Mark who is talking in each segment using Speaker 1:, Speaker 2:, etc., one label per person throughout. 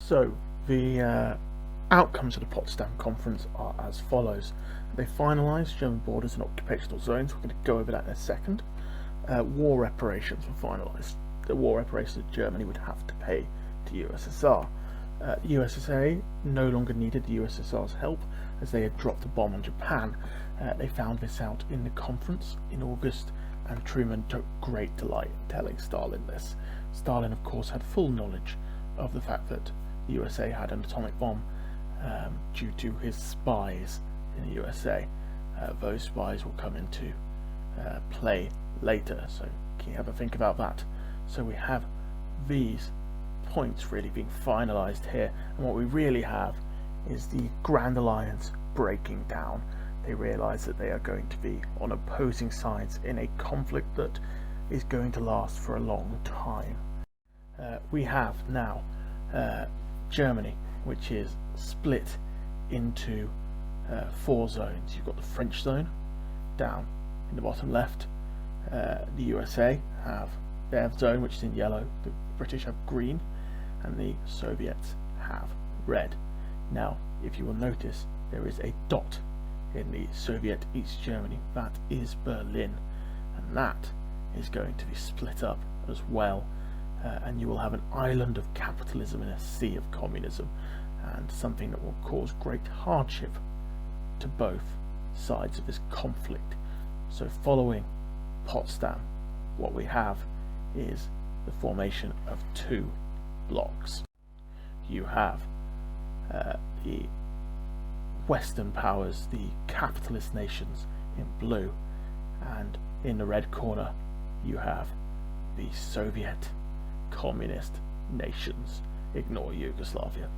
Speaker 1: So the outcomes of the Potsdam conference are as follows. They finalised German borders and occupational zones. We're going to go over that in a second. War reparations were finalised. The war reparations that Germany would have to pay to USSR. USSR no longer needed the USSR's help as they had dropped a bomb on Japan. They found this out in the conference in August, and Truman took great delight in telling Stalin this. Stalin, of course, had full knowledge of the fact that the USA had an atomic bomb due to his spies in the USA. Those spies will come into play later, so can you have a think about that? So we have these points really being finalised here, and what we really have is the Grand Alliance breaking down. They realise that they are going to be on opposing sides in a conflict that is going to last for a long time. We have now Germany, which is split into 4 zones. You've got the French zone down in the bottom left. The USA have their zone, which is in yellow. The British have green, and the Soviets have red. Now, if you will notice, there is a dot in the Soviet East Germany. That is Berlin, and that is going to be split up as well, and you will have an island of capitalism in a sea of communism, and something that will cause great hardship to both sides of this conflict. So following Potsdam, what we have is the formation of 2 blocks. You have the Western powers, the capitalist nations in blue, and in the red corner you have the Soviet communist nations. Ignore Yugoslavia.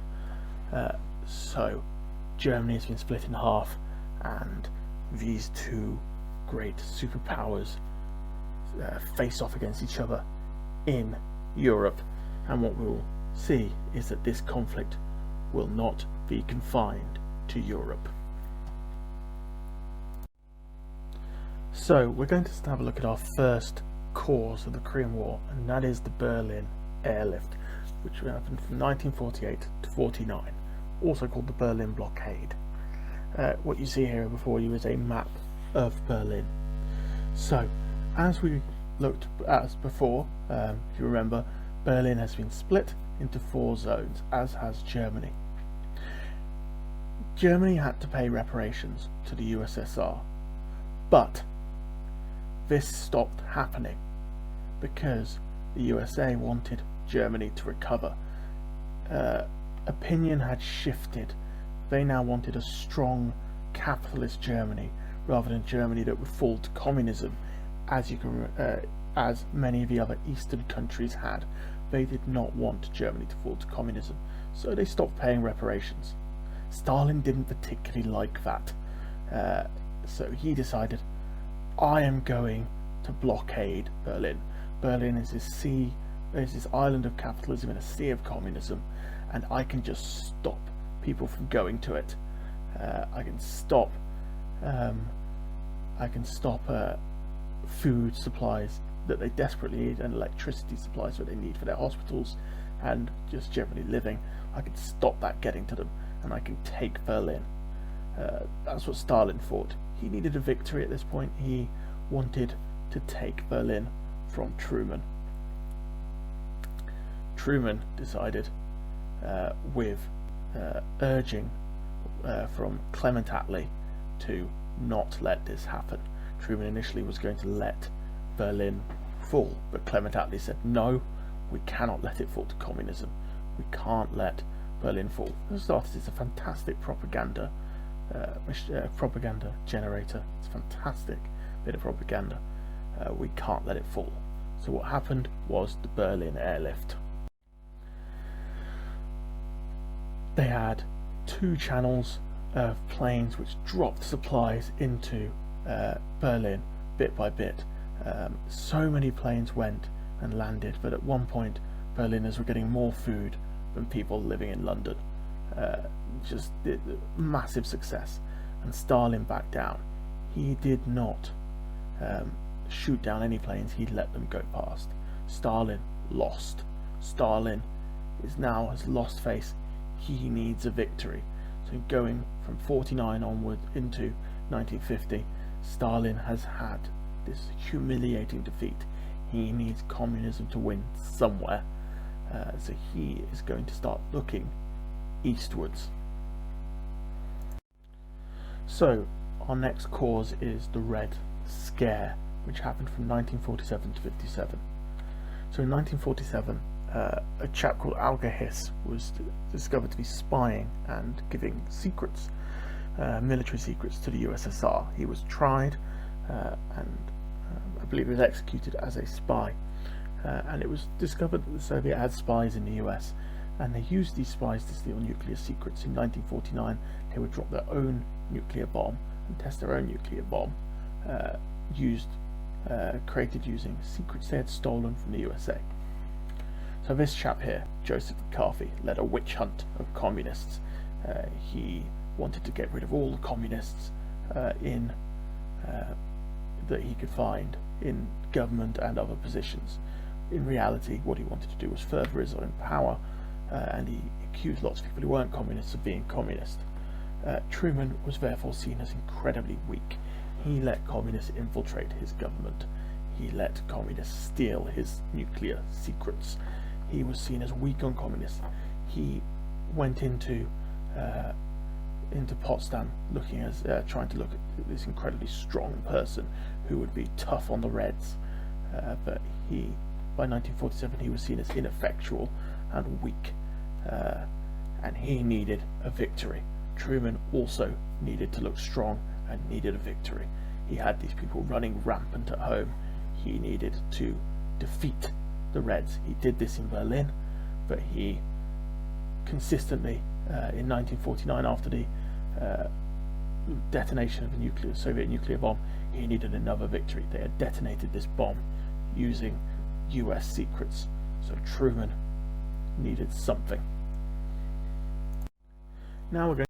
Speaker 1: So Germany has been split in half, and these 2 great superpowers face off against each other in Europe, and what we'll see is that this conflict will not be confined to Europe. So we're going to have a look at our first cause of the Korean War, and that is the Berlin Airlift, which happened from 1948 to 49, also called the Berlin Blockade. What you see here before you is a map of Berlin. So, as we looked at before, if you remember, Berlin has been split into 4 zones, as has Germany. Germany had to pay reparations to the USSR, but this stopped happening because the USA wanted Germany to recover. Opinion had shifted. They now wanted a strong capitalist Germany rather than Germany that would fall to communism, as many of the other Eastern countries had. They did not want Germany to fall to communism, so they stopped paying reparations. Stalin didn't particularly like that, so he decided, I am going to blockade Berlin. Berlin is this island of capitalism in a sea of communism, and I can just stop people from going to it. I can stop food supplies that they desperately need, and electricity supplies that they need for their hospitals and just generally living. I can stop that getting to them, and I can take Berlin. That's what Stalin thought. He needed a victory at this point. He wanted to take Berlin from Truman. Truman decided, with urging from Clement Attlee, to not let this happen. Truman initially was going to let Berlin fall, but Clement Attlee said, no, we cannot let it fall to communism. We can't let Berlin fall. For starters, it's a fantastic propaganda generator. It's a fantastic bit of propaganda. We can't let it fall. So what happened was the Berlin Airlift. They had 2 channels of planes which dropped supplies into Berlin bit by bit. So many planes went and landed, but at one point Berliners were getting more food than people living in London. Just massive success, and Stalin backed down. He did not shoot down any planes. He let them go past. Stalin lost. Stalin has lost face. he needs a victory. So going from 49 onward into 1950, Stalin has had this humiliating defeat. He needs communism to win somewhere, so he is going to start looking eastwards. So our next cause is the Red Scare, which happened from 1947 to 57. So in 1947, a chap called Alga-Hiss was discovered to be spying and giving secrets, military secrets, to the USSR. He was tried and I believe he was executed as a spy, and it was discovered that the Soviet had spies in the US, and they used these spies to steal nuclear secrets. In 1949 they would drop their own nuclear bomb and test their own nuclear bomb, created using secrets they had stolen from the USA. So this chap here, Joseph McCarthy, led a witch hunt of communists. He wanted to get rid of all the communists that he could find in government and other positions. In reality, what he wanted to do was further his own power, and he accused lots of people who weren't communists of being communist. Truman was therefore seen as incredibly weak. He let communists infiltrate his government. He let communists steal his nuclear secrets. He was seen as weak on communists. He went into Potsdam looking as trying to look at this incredibly strong person who would be tough on the Reds, but by 1947 he was seen as ineffectual and weak, and he needed a victory. Truman also needed to look strong and needed a victory. He had these people running rampant at home. He needed to defeat the Reds. He did this in Berlin, but he consistently in 1949, after the detonation of the Soviet nuclear bomb, he needed another victory. They had detonated this bomb using US secrets, so Truman needed something. Now we're going